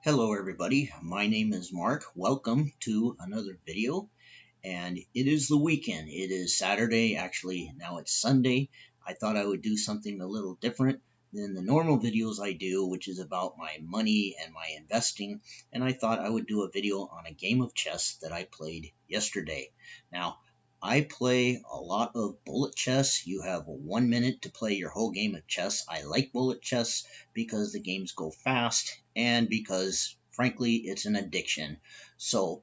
Hello everybody, my name is Mark. Welcome to another video, and it is the weekend. It is Saturday, actually now it's Sunday. I thought I would do something a little different than the normal videos I do, which is about my money and my investing, and I thought I would do a video on a game of chess that I played yesterday. Now, I play a lot of bullet chess. You have 1 minute to play your whole game of chess. I like bullet chess because the games go fast and because, frankly, it's an addiction. So,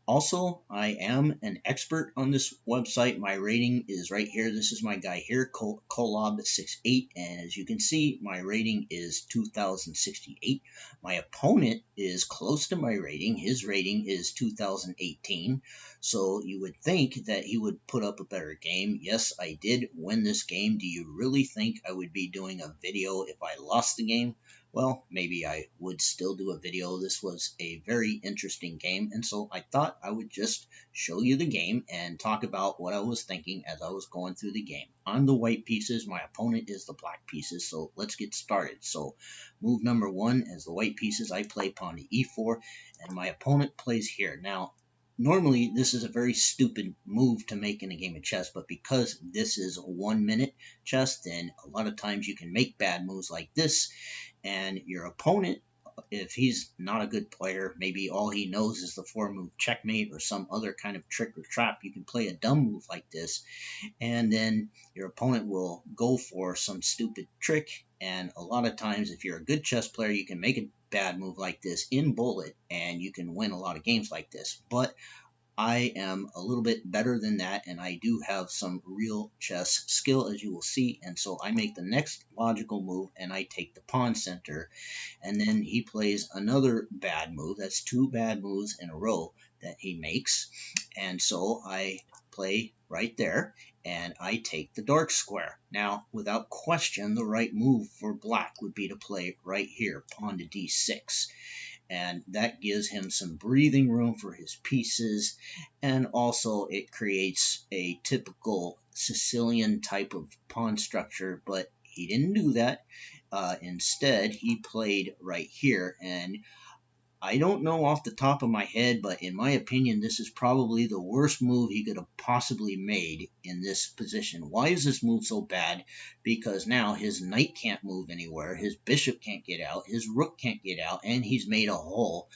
also, I am an expert on this website. My rating is right here. This is my guy here, Kolob68. And as you can see, my rating is 2068. My opponent is close to my rating. His rating is 2018. So you would think that he would put up a better game. Yes, I did win this game. Do you really think I would be doing a video if I lost the game? Well, maybe I would still do a video. This was a very interesting game, and so I thought I would just show you the game and talk about what I was thinking as I was going through the game. I'm the white pieces, my opponent is the black pieces, so let's get started. So move number one, as the white pieces, I play pawn to e4, and my opponent plays here. Now, normally this is a very stupid move to make in a game of chess, but because this is 1 minute chess, then a lot of times you can make bad moves like this, and your opponent, if he's not a good player, maybe all he knows is the four move checkmate or some other kind of trick or trap, you can play a dumb move like this, and then your opponent will go for some stupid trick. And a lot of times, if you're a good chess player, you can make a bad move like this in bullet and you can win a lot of games like this. But I am a little bit better than that, and I do have some real chess skill, as you will see. And so I make the next logical move, and I take the pawn center. And then he plays another bad move. That's two bad moves in a row that he makes. And so I play right there, and I take the dark square. Now, without question, the right move for black would be to play right here, pawn to d6, and that gives him some breathing room for his pieces, and also it creates a typical Sicilian type of pawn structure, but he didn't do that. Instead, he played right here, and I don't know off the top of my head, but in my opinion, this is probably the worst move he could have possibly made in this position. Why is this move so bad? Because now his knight can't move anywhere, his bishop can't get out, his rook can't get out, and he's made a hole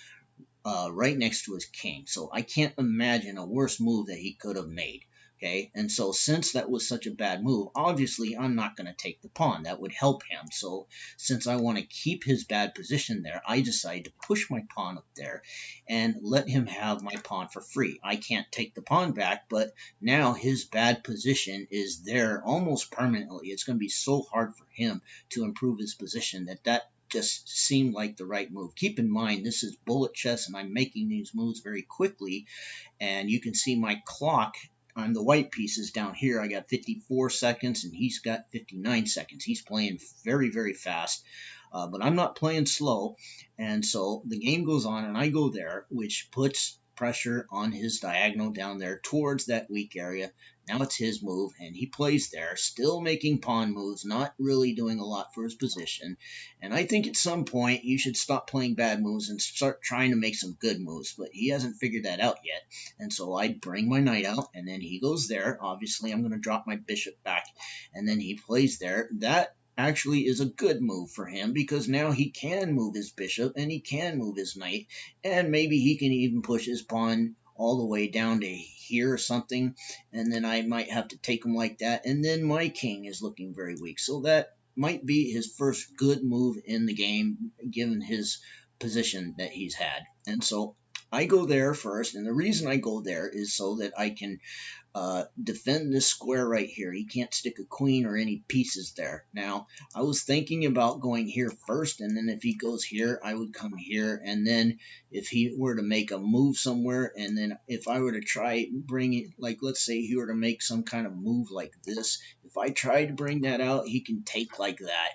right next to his king. So I can't imagine a worse move that he could have made. Okay, and so since that was such a bad move, obviously I'm not going to take the pawn. That would help him. So since I want to keep his bad position there, I decide to push my pawn up there and let him have my pawn for free. I can't take the pawn back, but now his bad position is there almost permanently. It's going to be so hard for him to improve his position that just seemed like the right move. Keep in mind, this is bullet chess, and I'm making these moves very quickly. And you can see my clock on the white pieces down here. I got 54 seconds, and he's got 59 seconds. He's playing very, very fast. But I'm not playing slow. And so the game goes on, and I go there, which puts pressure on his diagonal down there towards that weak area. Now it's his move, and he plays there, still making pawn moves, not really doing a lot for his position. And I think at some point you should stop playing bad moves and start trying to make some good moves, but he hasn't figured that out yet. And so I bring my knight out, and then he goes there. Obviously, I'm going to drop my bishop back, and then he plays there. That actually is a good move for him because now he can move his bishop and he can move his knight, and maybe he can even push his pawn all the way down to here or something, and then I might have to take him like that, and then my king is looking very weak. So that might be his first good move in the game, given his position that he's had. And so I go there first, and the reason I go there is so that I can defend this square right here. He can't stick a queen or any pieces there. Now, I was thinking about going here first, and then if he goes here, I would come here, and then if he were to make a move somewhere, and then if I were to try bring it, like let's say he were to make some kind of move like this, if I tried to bring that out, he can take like that.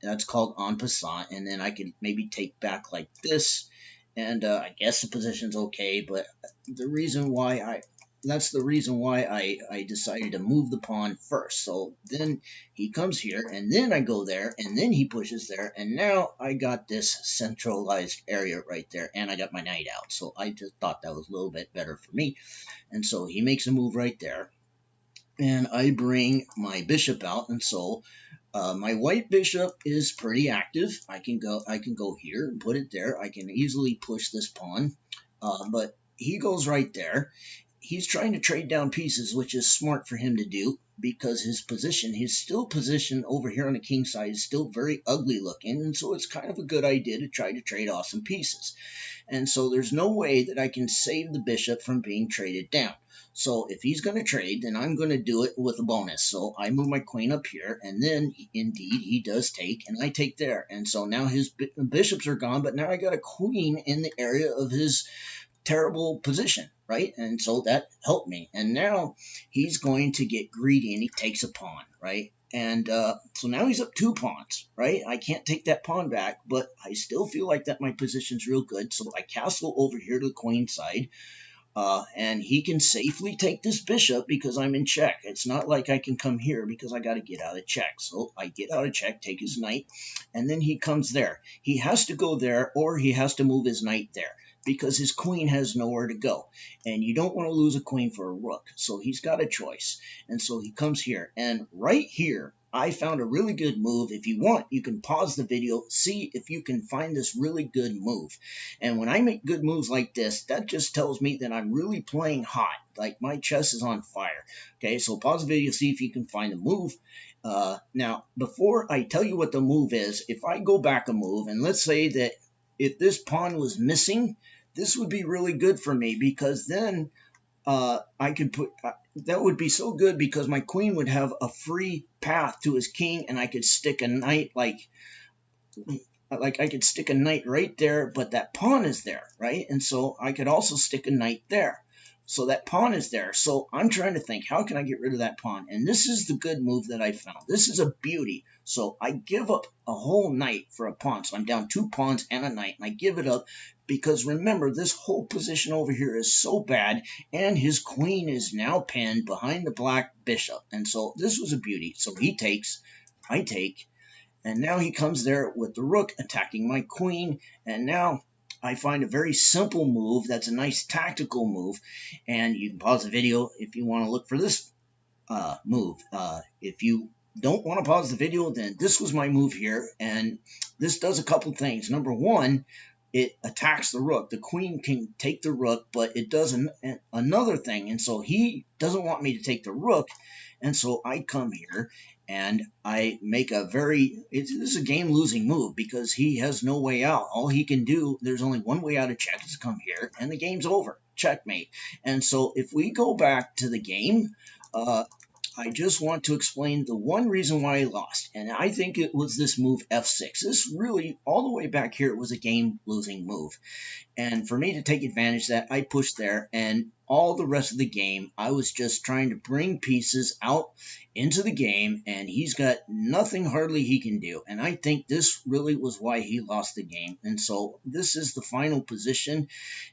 That's called en passant, and then I can maybe take back like this, and I guess the position's okay, but the reason why that's the reason why I decided to move the pawn first. So then he comes here, and then I go there, and then he pushes there, and now I got this centralized area right there, and I got my knight out. So I just thought that was a little bit better for me. And so he makes a move right there, and I bring my bishop out, and so my white bishop is pretty active. I can go here and put it there. I can easily push this pawn, but he goes right there. He's trying to trade down pieces, which is smart for him to do because his still position over here on the king side is still very ugly looking, and so it's kind of a good idea to try to trade off some pieces. And so there's no way that I can save the bishop from being traded down. So if he's going to trade, then I'm going to do it with a bonus. So I move my queen up here, and then indeed he does take, and I take there. And so now his bishops are gone, but now I got a queen in the area of his terrible position, right? And so that helped me. And now he's going to get greedy and he takes a pawn, right? And so now he's up 2 pawns, right? I can't take that pawn back, but I still feel like that my position's real good. So I castle over here to the queen side, and he can safely take this bishop because I'm in check. It's not like I can come here because I got to get out of check. So I get out of check, take his knight, and then he comes there. He has to go there or he has to move his knight there because his queen has nowhere to go. And you don't want to lose a queen for a rook. So he's got a choice. And so he comes here. And right here, I found a really good move. If you want, you can pause the video, see if you can find this really good move. And when I make good moves like this, that just tells me that I'm really playing hot, like my chest is on fire. Okay, so pause the video, see if you can find the move. Now, before I tell you what the move is, if I go back a move, and let's say that if this pawn was missing, this would be really good for me because then I could put that would be so good because my queen would have a free path to his king, and I could stick a knight like I could stick a knight right there, but that pawn is there, right? And so I could also stick a knight there. So that pawn is there. So I'm trying to think, how can I get rid of that pawn? And this is the good move that I found. This is a beauty. So I give up a whole knight for a pawn. So I'm down 2 pawns and a knight, and I give it up because remember, this whole position over here is so bad, and his queen is now pinned behind the black bishop. And so this was a beauty. So he takes, I take, and now he comes there with the rook attacking my queen. And now I find a very simple move that's a nice tactical move. And you can pause the video if you want to look for this move. If you don't want to pause the video, then this was my move here. And this does a couple things. Number one, it attacks the rook. The queen can take the rook, but it does another thing. And so he doesn't want me to take the rook. And so I come here and I make this is a game losing move because he has no way out. All he can do, there's only one way out of check is to come here and the game's over. Checkmate. And so if we go back to the game, I just want to explain the one reason why I lost, and I think it was this move f6. This really, all the way back here, was a game-losing move. And for me to take advantage of that, I pushed there, and all the rest of the game, I was just trying to bring pieces out into the game, and he's got nothing hardly he can do. And I think this really was why he lost the game. And so this is the final position.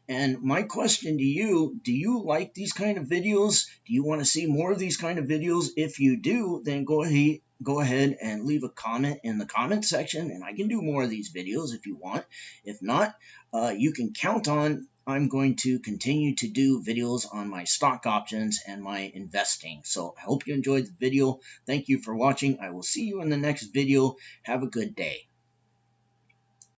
And my question to you, do you like these kind of videos? Do you want to see more of these kind of videos? If you do, then go ahead and leave a comment in the comment section, and I can do more of these videos if you want. If not, you can count on I'm going to continue to do videos on my stock options and my investing. So I hope you enjoyed the video. Thank you for watching. I will see you in the next video. Have a good day.